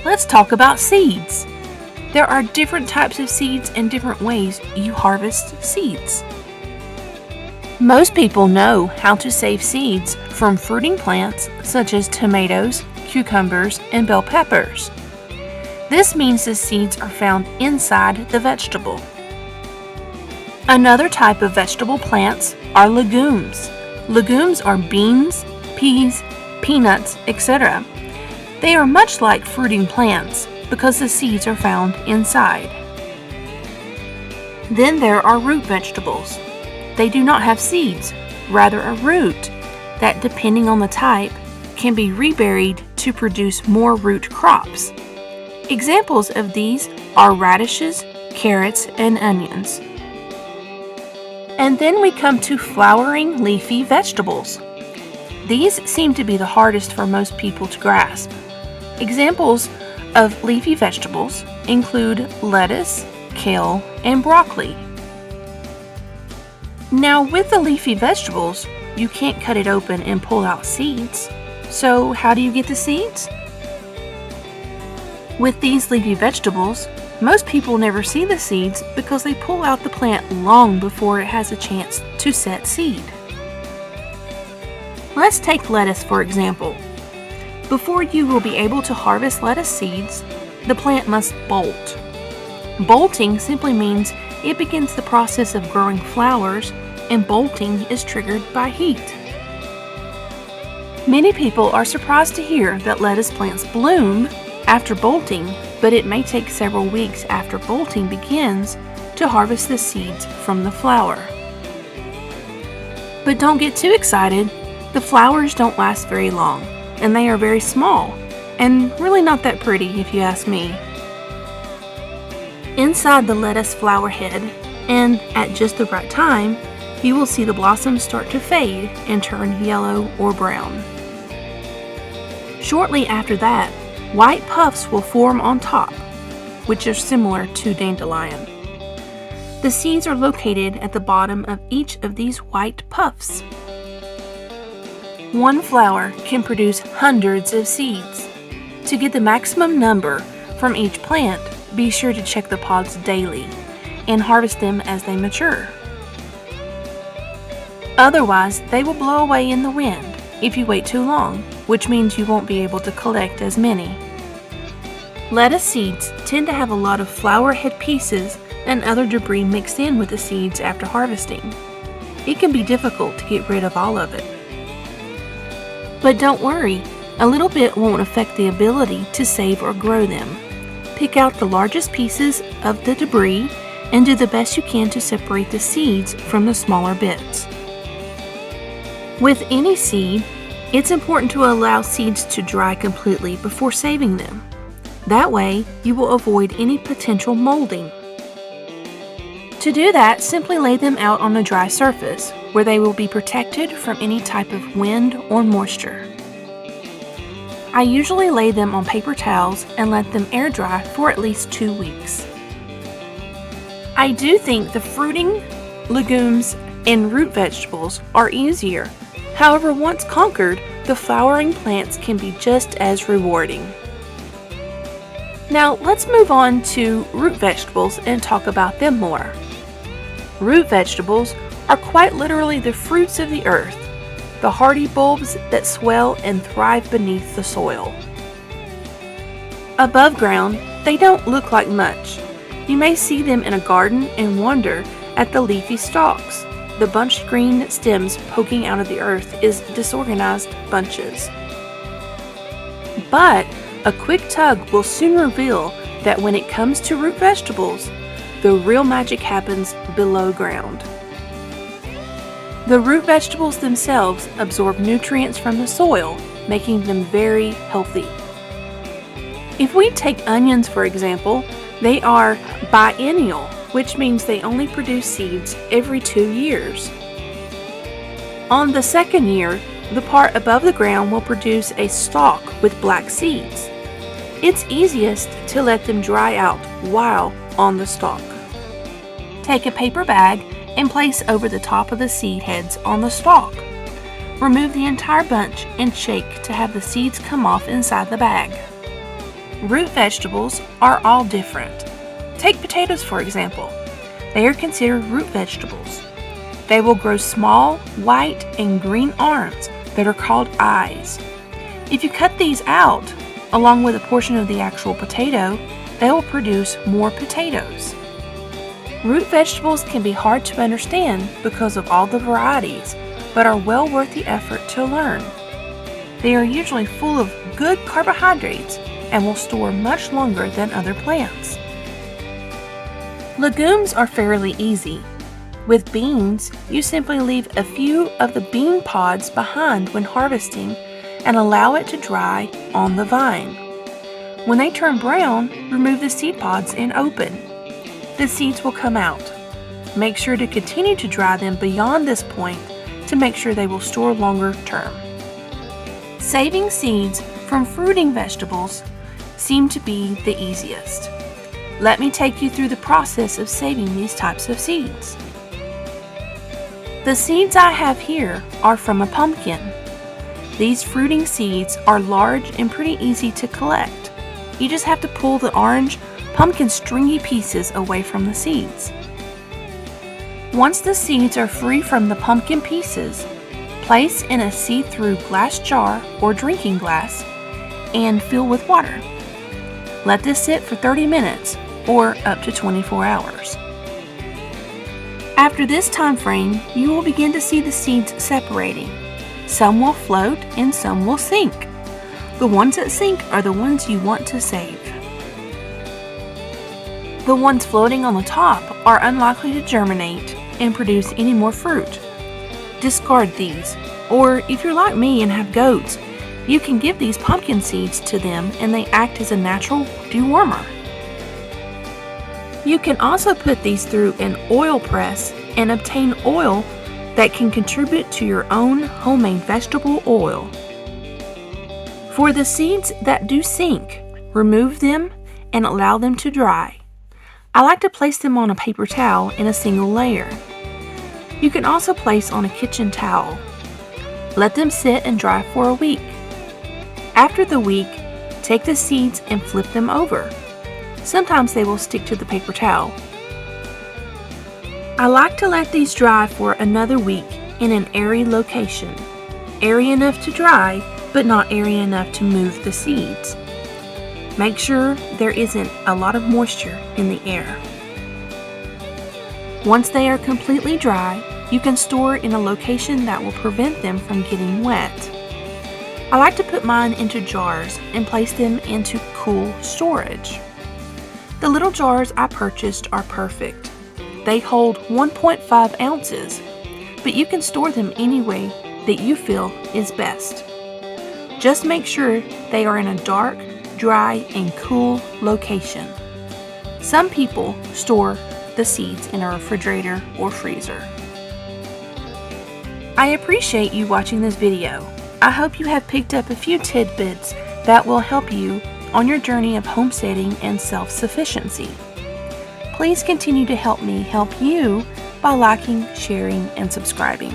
Let's talk about seeds. There are different types of seeds and different ways you harvest seeds. Most people know how to save seeds from fruiting plants such as tomatoes, cucumbers, and bell peppers. This means the seeds are found inside the vegetable. Another type of vegetable plants are legumes. Legumes are beans, peas, peanuts, etc. They are much like fruiting plants because the seeds are found inside. Then there are root vegetables. They do not have seeds, rather a root that, depending on the type, can be reburied to produce more root crops. Examples of these are radishes, carrots, and onions. And then we come to flowering leafy vegetables. These seem to be the hardest for most people to grasp. Examples of leafy vegetables include lettuce, kale, and broccoli. Now, with the leafy vegetables, you can't cut it open and pull out seeds. So how do you get the seeds? With these leafy vegetables, most people never see the seeds because they pull out the plant long before it has a chance to set seed. Let's take lettuce for example. Before you will be able to harvest lettuce seeds, the plant must bolt. Bolting simply means it begins the process of growing flowers, and bolting is triggered by heat. Many people are surprised to hear that lettuce plants bloom after bolting, but it may take several weeks after bolting begins to harvest the seeds from the flower. But don't get too excited. The flowers don't last very long, and they are very small, and really not that pretty if you ask me. Inside the lettuce flower head, and at just the right time, you will see the blossoms start to fade and turn yellow or brown. Shortly after that, white puffs will form on top, which are similar to dandelion. The seeds are located at the bottom of each of these white puffs. One flower can produce hundreds of seeds. To get the maximum number from each plant, be sure to check the pods daily and harvest them as they mature. Otherwise, they will blow away in the wind if you wait too long, which means you won't be able to collect as many. Lettuce seeds tend to have a lot of flower head pieces and other debris mixed in with the seeds after harvesting. It can be difficult to get rid of all of it. But don't worry, a little bit won't affect the ability to save or grow them. Pick out the largest pieces of the debris and do the best you can to separate the seeds from the smaller bits. With any seed, it's important to allow seeds to dry completely before saving them. That way, you will avoid any potential molding. To do that, simply lay them out on a dry surface where they will be protected from any type of wind or moisture. I usually lay them on paper towels and let them air dry for at least 2 weeks. I do think the fruiting, legumes, and root vegetables are easier. However, once conquered, the flowering plants can be just as rewarding. Now let's move on to root vegetables and talk about them more. Root vegetables are quite literally the fruits of the earth, the hardy bulbs that swell and thrive beneath the soil. Above ground, they don't look like much. You may see them in a garden and wonder at the leafy stalks. The bunched green stems poking out of the earth is disorganized bunches. But a quick tug will soon reveal that when it comes to root vegetables, the real magic happens below ground. The root vegetables themselves absorb nutrients from the soil, making them very healthy. If we take onions for example, they are biennial, which means they only produce seeds every 2 years. On the second year, the part above the ground will produce a stalk with black seeds. It's easiest to let them dry out while on the stalk. Take a paper bag and place over the top of the seed heads on the stalk. Remove the entire bunch and shake to have the seeds come off inside the bag. Root vegetables are all different. Take potatoes for example. They are considered root vegetables. They will grow small, white, and green arms that are called eyes. If you cut these out, along with a portion of the actual potato, they will produce more potatoes. Root vegetables can be hard to understand because of all the varieties, but are well worth the effort to learn. They are usually full of good carbohydrates and will store much longer than other plants. Legumes are fairly easy. With beans, you simply leave a few of the bean pods behind when harvesting and allow it to dry on the vine. When they turn brown, remove the seed pods and open. The seeds will come out. Make sure to continue to dry them beyond this point to make sure they will store longer term. Saving seeds from fruiting vegetables seem to be the easiest. Let me take you through the process of saving these types of seeds. The seeds I have here are from a pumpkin. These fruiting seeds are large and pretty easy to collect. You just have to pull the orange pumpkin stringy pieces away from the seeds. Once the seeds are free from the pumpkin pieces, place in a see-through glass jar or drinking glass and fill with water. Let this sit for 30 minutes or up to 24 hours. After this time frame, you will begin to see the seeds separating. Some will float and some will sink. The ones that sink are the ones you want to save. The ones floating on the top are unlikely to germinate and produce any more fruit. Discard these, or if you're like me and have goats, you can give these pumpkin seeds to them and they act as a natural dewormer. You can also put these through an oil press and obtain oil that can contribute to your own homemade vegetable oil. For the seeds that do sink, remove them and allow them to dry. I like to place them on a paper towel in a single layer. You can also place on a kitchen towel. Let them sit and dry for a week. After the week, take the seeds and flip them over. Sometimes they will stick to the paper towel. I like to let these dry for another week in an airy location. Airy enough to dry, but not airy enough to move the seeds. Make sure there isn't a lot of moisture in the air. Once they are completely dry, you can store in a location that will prevent them from getting wet. I like to put mine into jars and place them into cool storage. The little jars I purchased are perfect. They hold 1.5 ounces, but you can store them any way that you feel is best. Just make sure they are in a dark, dry, and cool location. Some people store the seeds in a refrigerator or freezer. I appreciate you watching this video. I hope you have picked up a few tidbits that will help you on your journey of homesteading and self-sufficiency. Please continue to help me help you by liking, sharing, and subscribing.